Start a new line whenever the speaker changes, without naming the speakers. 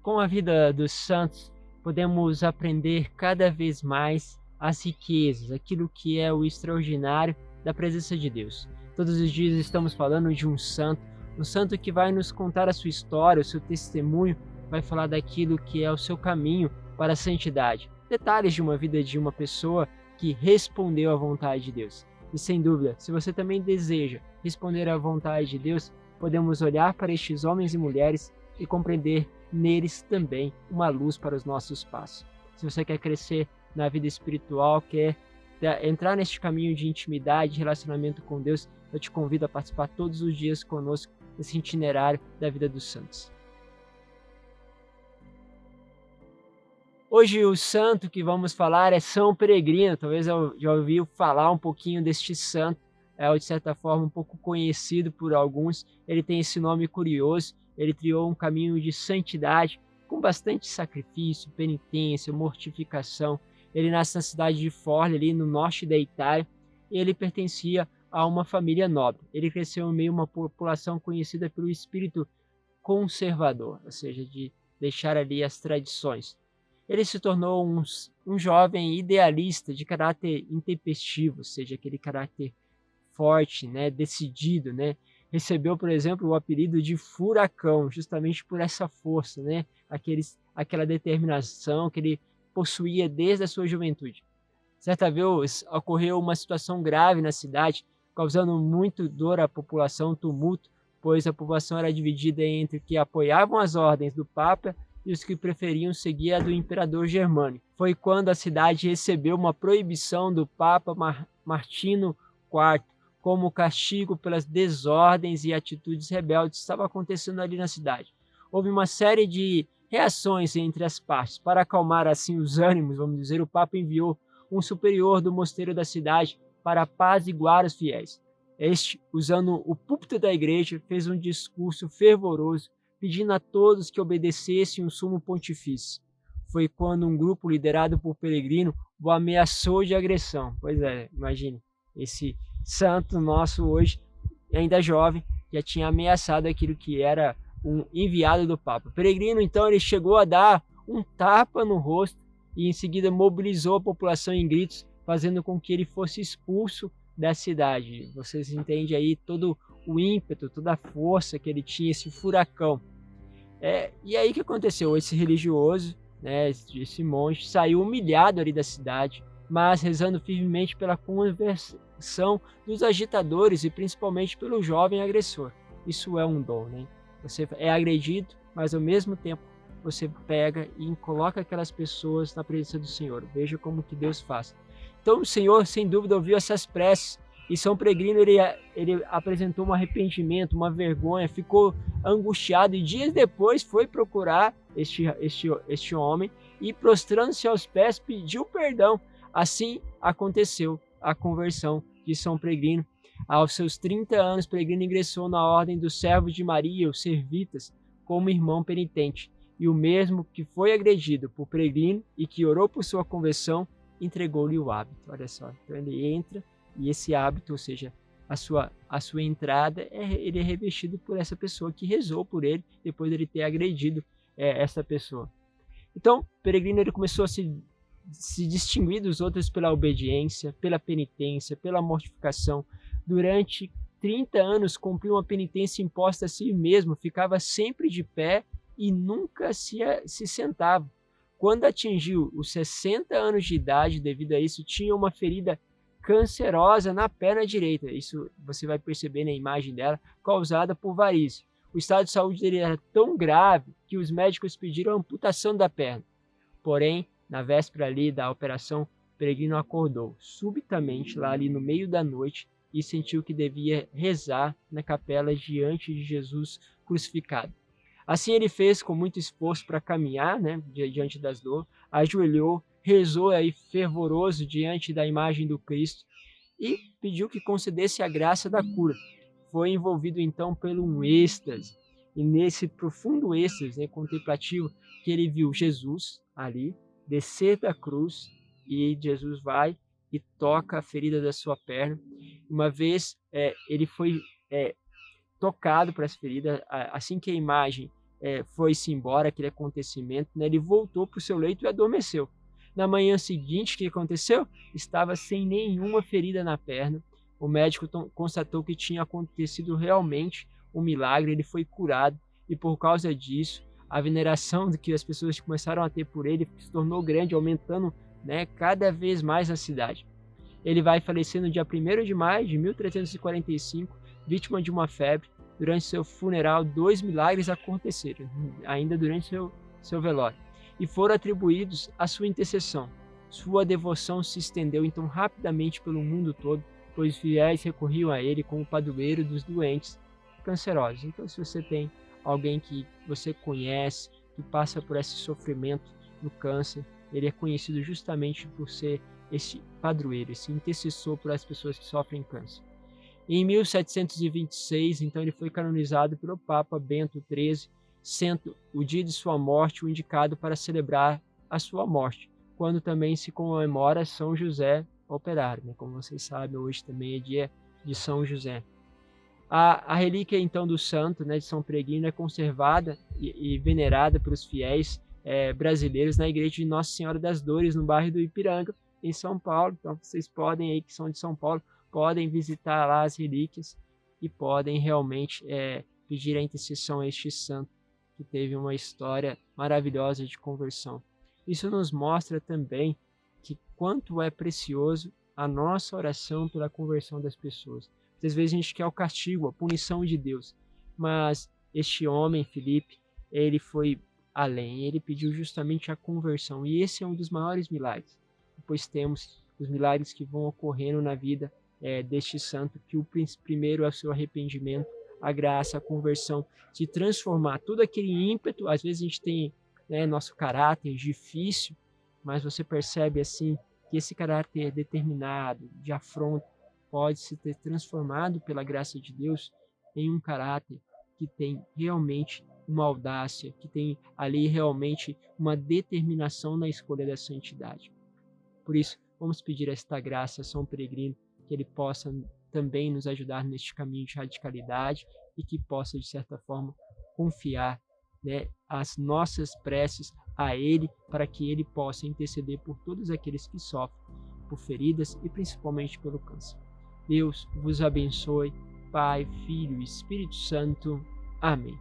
Com a vida dos santos, podemos aprender cada vez mais as riquezas, aquilo que é o extraordinário da presença de Deus. Todos os dias estamos falando de um santo que vai nos contar a sua história, o seu testemunho, vai falar daquilo que é o seu caminho para a santidade. Detalhes de uma vida de uma pessoa que respondeu à vontade de Deus. E sem dúvida, se você também deseja responder à vontade de Deus, podemos olhar para estes homens e mulheres e compreender neles também uma luz para os nossos passos. Se você quer crescer na vida espiritual, quer entrar neste caminho de intimidade, de relacionamento com Deus, eu te convido a participar todos os dias conosco nesse itinerário da vida dos santos. Hoje o santo que vamos falar é São Peregrino. Talvez eu já ouviu falar um pouquinho deste santo, é de certa forma um pouco conhecido por alguns. Ele tem esse nome curioso, ele trilhou um caminho de santidade com bastante sacrifício, penitência, mortificação. Ele nasce na cidade de Forli, ali no norte da Itália, e ele pertencia a uma família nobre. Ele cresceu em meio a uma população conhecida pelo espírito conservador, ou seja, de deixar ali as tradições. Ele se tornou um jovem idealista de caráter intempestivo, ou seja, aquele caráter forte, né, decidido, né? Recebeu, por exemplo, o apelido de Furacão, justamente por essa força, né? Aquela determinação que ele possuía desde a sua juventude. Certa vez ocorreu uma situação grave na cidade, causando muito dor à população, tumulto, pois a população era dividida entre os que apoiavam as ordens do Papa e os que preferiam seguir a do imperador germânico. Foi quando a cidade recebeu uma proibição do Papa Martino IV, como castigo pelas desordens e atitudes rebeldes que estavam acontecendo ali na cidade. Houve uma série de reações entre as partes. Para acalmar assim os ânimos, vamos dizer, o Papa enviou um superior do mosteiro da cidade para apaziguar os fiéis. Este, usando o púlpito da igreja, fez um discurso fervoroso, pedindo a todos que obedecessem o sumo pontifício. Foi quando um grupo liderado por Peregrino o ameaçou de agressão. Pois é, imagine, esse santo nosso hoje, ainda jovem, já tinha ameaçado aquilo que era um enviado do Papa. Peregrino, então, ele chegou a dar um tapa no rosto e em seguida mobilizou a população em gritos, fazendo com que ele fosse expulso da cidade. Vocês entendem aí todo o ímpeto, toda a força que ele tinha, esse furacão. E aí o que aconteceu? Esse religioso, né, esse monge, saiu humilhado ali da cidade, mas rezando firmemente pela conversão dos agitadores e principalmente pelo jovem agressor. Isso é um dom, né? Você é agredido, mas ao mesmo tempo você pega e coloca aquelas pessoas na presença do Senhor. Veja como que Deus faz. Então o Senhor, sem dúvida, ouviu essas preces e São Peregrino ele apresentou um arrependimento, uma vergonha, ficou angustiado e dias depois foi procurar este homem e prostrando-se aos pés pediu perdão. Assim aconteceu a conversão de São Peregrino. Aos seus 30 anos, Peregrino ingressou na Ordem dos Servos de Maria, os Servitas, como irmão penitente. E o mesmo que foi agredido por Peregrino e que orou por sua conversão, entregou-lhe o hábito. Olha só, então ele entra e esse hábito, ou seja, a sua entrada, ele é revestido por essa pessoa que rezou por ele depois dele ter agredido essa pessoa. Então, Peregrino ele começou a se distinguir dos outros pela obediência, pela penitência, pela mortificação. Durante 30 anos cumpriu uma penitência imposta a si mesmo, ficava sempre de pé e nunca se sentava. Quando atingiu os 60 anos de idade, devido a isso, tinha uma ferida cancerosa na perna direita. Isso você vai perceber na imagem dela, causada por varizes. O estado de saúde dele era tão grave que os médicos pediram a amputação da perna. Porém, na véspera ali da operação, Peregrino acordou subitamente lá ali no meio da noite e sentiu que devia rezar na capela diante de Jesus crucificado. Assim ele fez com muito esforço para caminhar, né, diante das dores, ajoelhou, rezou aí fervoroso diante da imagem do Cristo e pediu que concedesse a graça da cura. Foi envolvido então pelo um êxtase, e nesse profundo êxtase, né, contemplativo, que ele viu Jesus ali descer da cruz e Jesus vai e toca a ferida da sua perna. Uma vez ele foi tocado por essa ferida, assim que a imagem foi-se embora aquele acontecimento, né, ele voltou para o seu leito e adormeceu. Na manhã seguinte, o que aconteceu? Estava sem nenhuma ferida na perna. O médico constatou que tinha acontecido realmente um milagre, ele foi curado, e por causa disso, a veneração que as pessoas começaram a ter por ele se tornou grande, aumentando, né, cada vez mais na cidade. Ele vai falecer no dia 1º de maio de 1345, vítima de uma febre. Durante seu funeral, 2 milagres aconteceram, ainda durante seu velório, e foram atribuídos à sua intercessão. Sua devoção se estendeu então rapidamente pelo mundo todo, pois fiéis recorriam a ele como padroeiro dos doentes cancerosos. Então, se você tem alguém que você conhece, que passa por esse sofrimento no câncer, ele é conhecido justamente por ser esse padroeiro, esse intercessor para as pessoas que sofrem câncer. Em 1726, então, ele foi canonizado pelo Papa Bento XIII, sendo o dia de sua morte o indicado para celebrar a sua morte, quando também se comemora São José Operário, né? Como vocês sabem, hoje também é dia de São José. A relíquia, então, do santo, né, de São Peregrino é conservada e venerada pelos fiéis brasileiros na igreja de Nossa Senhora das Dores, no bairro do Ipiranga, em São Paulo. Então, vocês podem, aí que são de São Paulo, podem visitar lá as relíquias e podem realmente pedir a intercessão a este santo que teve uma história maravilhosa de conversão. Isso nos mostra também que quanto é precioso a nossa oração pela conversão das pessoas. Às vezes a gente quer o castigo, a punição de Deus, mas este homem, Filipe, ele foi além, ele pediu justamente a conversão, e esse é um dos maiores milagres. Depois temos os milagres que vão ocorrendo na vida deste santo, que o primeiro é o seu arrependimento, a graça, a conversão, de transformar todo aquele ímpeto. Às vezes a gente tem nosso caráter difícil, mas você percebe assim que esse caráter determinado, de afronta, pode se ter transformado pela graça de Deus em um caráter que tem realmente uma audácia, que tem ali realmente uma determinação na escolha da santidade. Por isso, vamos pedir esta graça a São Peregrino, que ele possa também nos ajudar neste caminho de radicalidade e que possa, de certa forma, confiar as nossas preces a ele, para que ele possa interceder por todos aqueles que sofrem por feridas e principalmente pelo câncer. Deus vos abençoe, Pai, Filho e Espírito Santo. Amém.